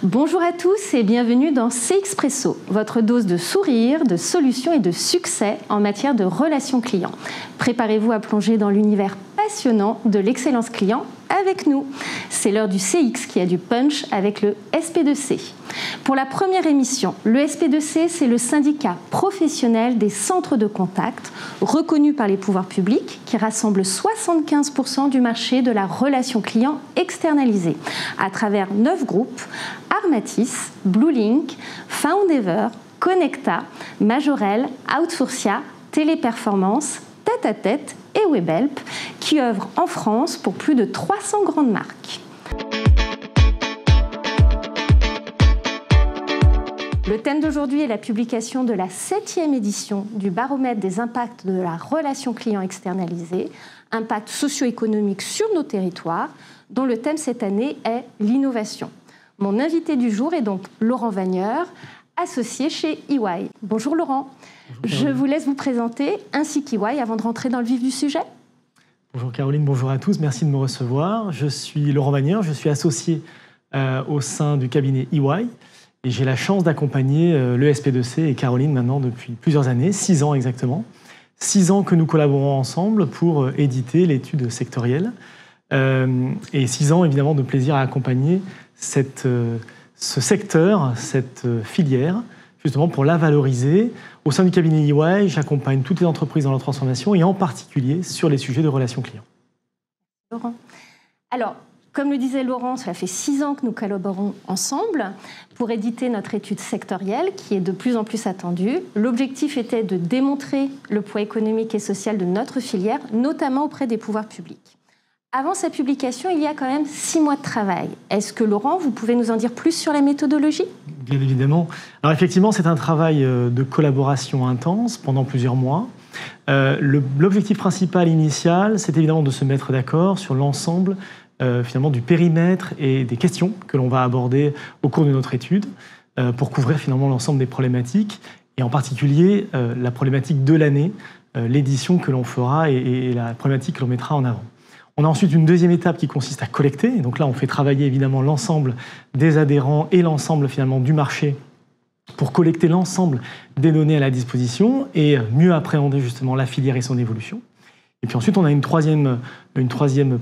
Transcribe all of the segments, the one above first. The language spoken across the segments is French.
Bonjour à tous et bienvenue dans C-Expresso, votre dose de sourire, de solutions et de succès en matière de relations clients. Préparez-vous à plonger dans l'univers passionnant de l'excellence client avec nous. C'est l'heure du CX qui a du punch avec le SP2C. Pour la première émission, le SP2C, c'est le syndicat professionnel des centres de contact, reconnu par les pouvoirs publics, qui rassemble 75% du marché de la relation client externalisée, à travers 9 groupes, Armatis, Bluelink, Foundever, Connecta, Majorel, Outsourcia, Téléperformance, Tête-à-Tête et Webhelp, qui œuvrent en France pour plus de 300 grandes marques. Le thème d'aujourd'hui est la publication de la 7e édition du baromètre des impacts de la relation client externalisée, impact socio-économique sur nos territoires, dont le thème cette année est l'innovation. Mon invité du jour est donc Laurent Wagneur, associé chez EY. Bonjour Laurent. Bonjour, je vous laisse vous présenter ainsi qu'EY avant de rentrer dans le vif du sujet. Bonjour Caroline, bonjour à tous, merci de me recevoir. Je suis Laurent Wagneur, je suis associé au sein du cabinet EY et j'ai la chance d'accompagner le SP2C et Caroline maintenant depuis plusieurs années, 6 ans exactement. 6 ans que nous collaborons ensemble pour éditer l'étude sectorielle et 6 ans évidemment de plaisir à accompagner ce secteur, cette filière, justement pour la valoriser. Au sein du cabinet EY, j'accompagne toutes les entreprises dans leur transformation et en particulier sur les sujets de relations clients. Laurent. Alors, comme le disait Laurent, cela fait 6 ans que nous collaborons ensemble pour éditer notre étude sectorielle qui est de plus en plus attendue. L'objectif était de démontrer le poids économique et social de notre filière, notamment auprès des pouvoirs publics. Avant sa publication, il y a quand même 6 mois de travail. Est-ce que, Laurent, vous pouvez nous en dire plus sur la méthodologie ? Bien évidemment. Alors effectivement, c'est un travail de collaboration intense pendant plusieurs mois. L'objectif principal initial, c'est évidemment de se mettre d'accord sur l'ensemble finalement du périmètre et des questions que l'on va aborder au cours de notre étude pour couvrir finalement l'ensemble des problématiques et en particulier la problématique de l'année, l'édition que l'on fera et la problématique que l'on mettra en avant. On a ensuite une deuxième étape qui consiste à collecter. Et donc là, on fait travailler évidemment l'ensemble des adhérents et l'ensemble finalement du marché pour collecter l'ensemble des données à la disposition et mieux appréhender justement la filière et son évolution. Et puis ensuite, on a une troisième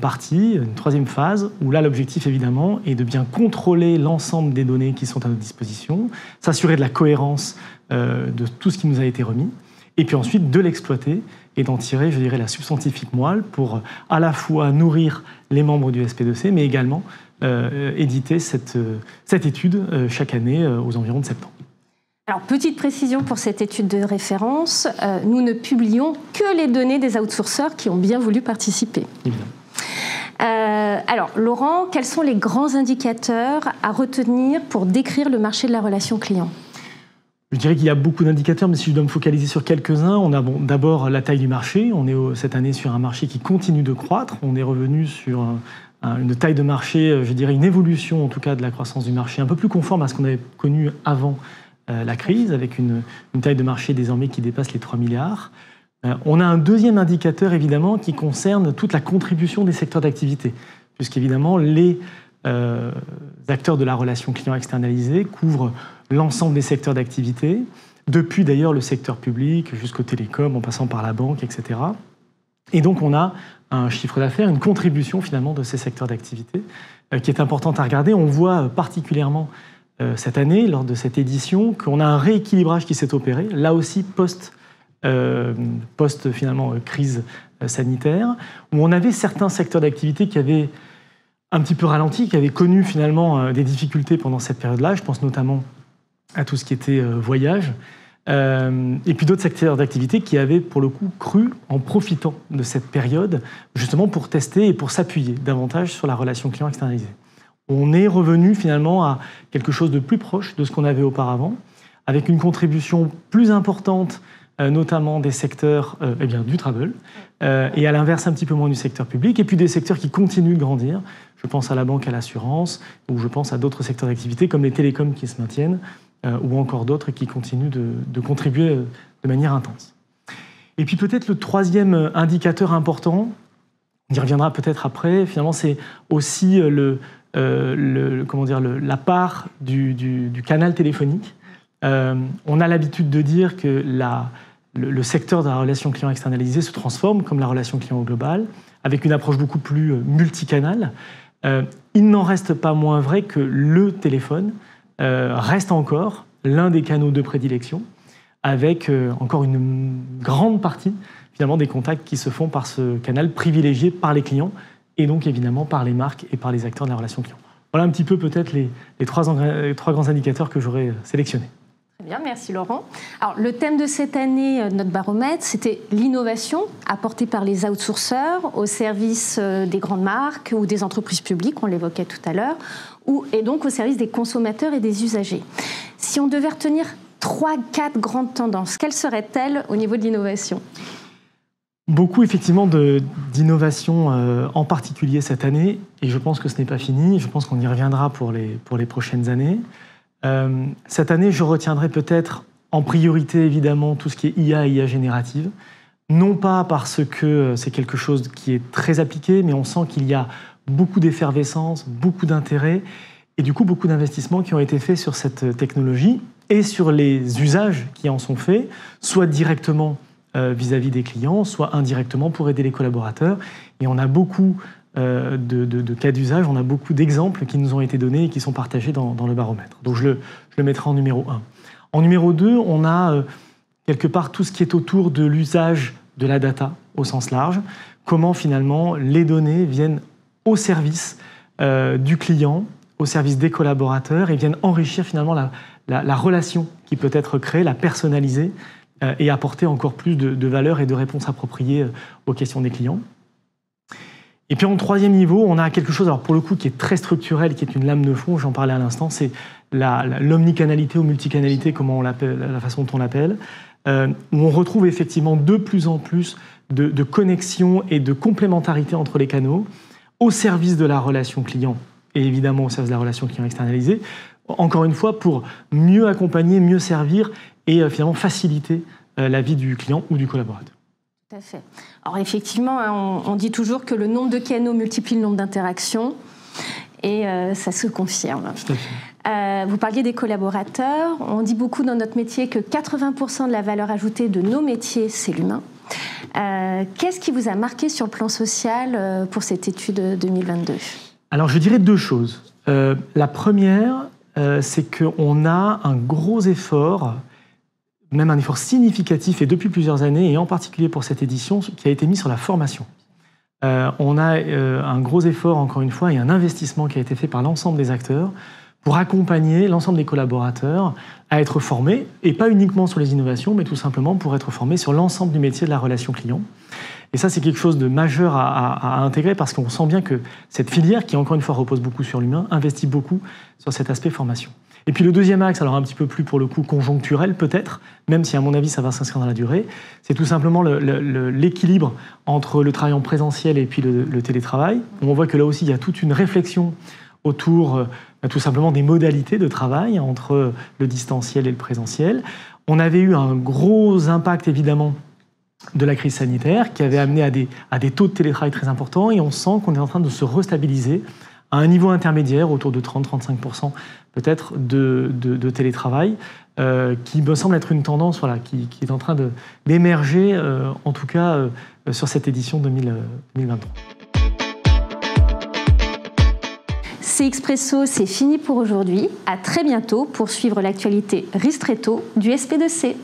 partie, une troisième phase, où là, l'objectif évidemment est de bien contrôler l'ensemble des données qui sont à notre disposition, s'assurer de la cohérence de tout ce qui nous a été remis, et puis ensuite de l'exploiter et d'en tirer, je dirais, la substantifique moelle pour à la fois nourrir les membres du SP2C, mais également éditer cette étude chaque année aux environs de septembre. Alors, petite précision pour cette étude de référence, nous ne publions que les données des outsourceurs qui ont bien voulu participer. Évidemment. Alors, Laurent, quels sont les grands indicateurs à retenir pour décrire le marché de la relation client ? Je dirais qu'il y a beaucoup d'indicateurs, mais si je dois me focaliser sur quelques-uns, on a d'abord la taille du marché. On est cette année sur un marché qui continue de croître. On est revenu sur une taille de marché, je dirais une évolution en tout cas de la croissance du marché, un peu plus conforme à ce qu'on avait connu avant la crise, avec une taille de marché désormais qui dépasse les 3 milliards. On a un deuxième indicateur évidemment qui concerne toute la contribution des secteurs d'activité, puisqu'évidemment les acteurs de la relation client externalisée couvrent l'ensemble des secteurs d'activité, depuis d'ailleurs le secteur public jusqu'au télécom, en passant par la banque, etc. Et donc on a un chiffre d'affaires, une contribution finalement de ces secteurs d'activité qui est importante à regarder. On voit particulièrement cette année, lors de cette édition, qu'on a un rééquilibrage qui s'est opéré, là aussi post finalement crise sanitaire, où on avait certains secteurs d'activité qui avaient un petit peu ralenti, qui avaient connu finalement des difficultés pendant cette période-là. Je pense notamment à tout ce qui était voyage, et puis d'autres secteurs d'activité qui avaient pour le coup cru en profitant de cette période, justement pour tester et pour s'appuyer davantage sur la relation client externalisée. On est revenu finalement à quelque chose de plus proche de ce qu'on avait auparavant, avec une contribution plus importante, notamment des secteurs du travel, et à l'inverse un petit peu moins du secteur public, et puis des secteurs qui continuent de grandir. Je pense à la banque, à l'assurance, ou je pense à d'autres secteurs d'activité comme les télécoms qui se maintiennent, ou encore d'autres qui continuent de contribuer de manière intense. Et puis peut-être le troisième indicateur important, on y reviendra peut-être après, finalement c'est aussi la part du canal téléphonique. On a l'habitude de dire que le secteur de la relation client externalisée se transforme comme la relation client au global, avec une approche beaucoup plus multicanale. Il n'en reste pas moins vrai que le téléphone reste encore l'un des canaux de prédilection, avec encore une grande partie finalement des contacts qui se font par ce canal privilégié par les clients et donc évidemment par les marques et par les acteurs de la relation client. Voilà un petit peu peut-être les trois grands indicateurs que j'aurais sélectionnés. Très bien, merci Laurent. Alors, le thème de cette année, notre baromètre, c'était l'innovation apportée par les outsourceurs au service des grandes marques ou des entreprises publiques, on l'évoquait tout à l'heure, et donc au service des consommateurs et des usagers. Si on devait retenir 3-4 grandes tendances, quelles seraient-elles au niveau de l'innovation ? Beaucoup effectivement d'innovation en particulier cette année, et je pense que ce n'est pas fini, je pense qu'on y reviendra pour les prochaines années. Cette année, je retiendrai peut-être en priorité évidemment tout ce qui est IA et IA générative, non pas parce que c'est quelque chose qui est très appliqué, mais on sent qu'il y a beaucoup d'effervescence, beaucoup d'intérêt, et du coup beaucoup d'investissements qui ont été faits sur cette technologie et sur les usages qui en sont faits, soit directement vis-à-vis des clients, soit indirectement pour aider les collaborateurs. Et on a beaucoup de cas d'usage, on a beaucoup d'exemples qui nous ont été donnés et qui sont partagés dans le baromètre. Donc je le mettrai en numéro 1. En numéro 2, on a quelque part tout ce qui est autour de l'usage de la data au sens large, comment finalement les données viennent au service du client, au service des collaborateurs et viennent enrichir finalement la relation qui peut être créée, la personnaliser et apporter encore plus de valeur et de réponses appropriées aux questions des clients. Et puis en troisième niveau, on a quelque chose, alors pour le coup, qui est très structurel, qui est une lame de fond, j'en parlais à l'instant, c'est l'omnicanalité ou multicanalité, comment on l'appelle, la façon dont on l'appelle, où on retrouve effectivement de plus en plus de connexions et de complémentarité entre les canaux au service de la relation client et évidemment au service de la relation client externalisée, encore une fois pour mieux accompagner, mieux servir et finalement faciliter la vie du client ou du collaborateur. Tout à fait. Alors effectivement, on dit toujours que le nombre de canaux multiplie le nombre d'interactions et ça se confirme. Tout à fait. Vous parliez des collaborateurs. On dit beaucoup dans notre métier que 80% de la valeur ajoutée de nos métiers, c'est l'humain. Qu'est-ce qui vous a marqué sur le plan social pour cette étude 2022 ? Alors je dirais deux choses. La première, c'est qu'on a un gros effort, même un effort significatif, et depuis plusieurs années, et en particulier pour cette édition, qui a été mis sur la formation. On a un gros effort, encore une fois, et un investissement qui a été fait par l'ensemble des acteurs pour accompagner l'ensemble des collaborateurs à être formés, et pas uniquement sur les innovations, mais tout simplement pour être formés sur l'ensemble du métier de la relation client. Et ça, c'est quelque chose de majeur à intégrer parce qu'on sent bien que cette filière, qui encore une fois repose beaucoup sur l'humain, investit beaucoup sur cet aspect formation. Et puis le deuxième axe, alors un petit peu plus pour le coup conjoncturel peut-être, même si à mon avis ça va s'inscrire dans la durée, c'est tout simplement l'équilibre entre le travail en présentiel et puis le télétravail. On voit que là aussi il y a toute une réflexion autour tout simplement des modalités de travail entre le distanciel et le présentiel. On avait eu un gros impact évidemment de la crise sanitaire qui avait amené à des taux de télétravail très importants et on sent qu'on est en train de se restabiliser à un niveau intermédiaire autour de 30-35% peut-être de télétravail qui me semble être une tendance qui est en train d'émerger en tout cas sur cette édition 2023. CXpresso, c'est fini pour aujourd'hui. À très bientôt pour suivre l'actualité Ristretto du SP2C.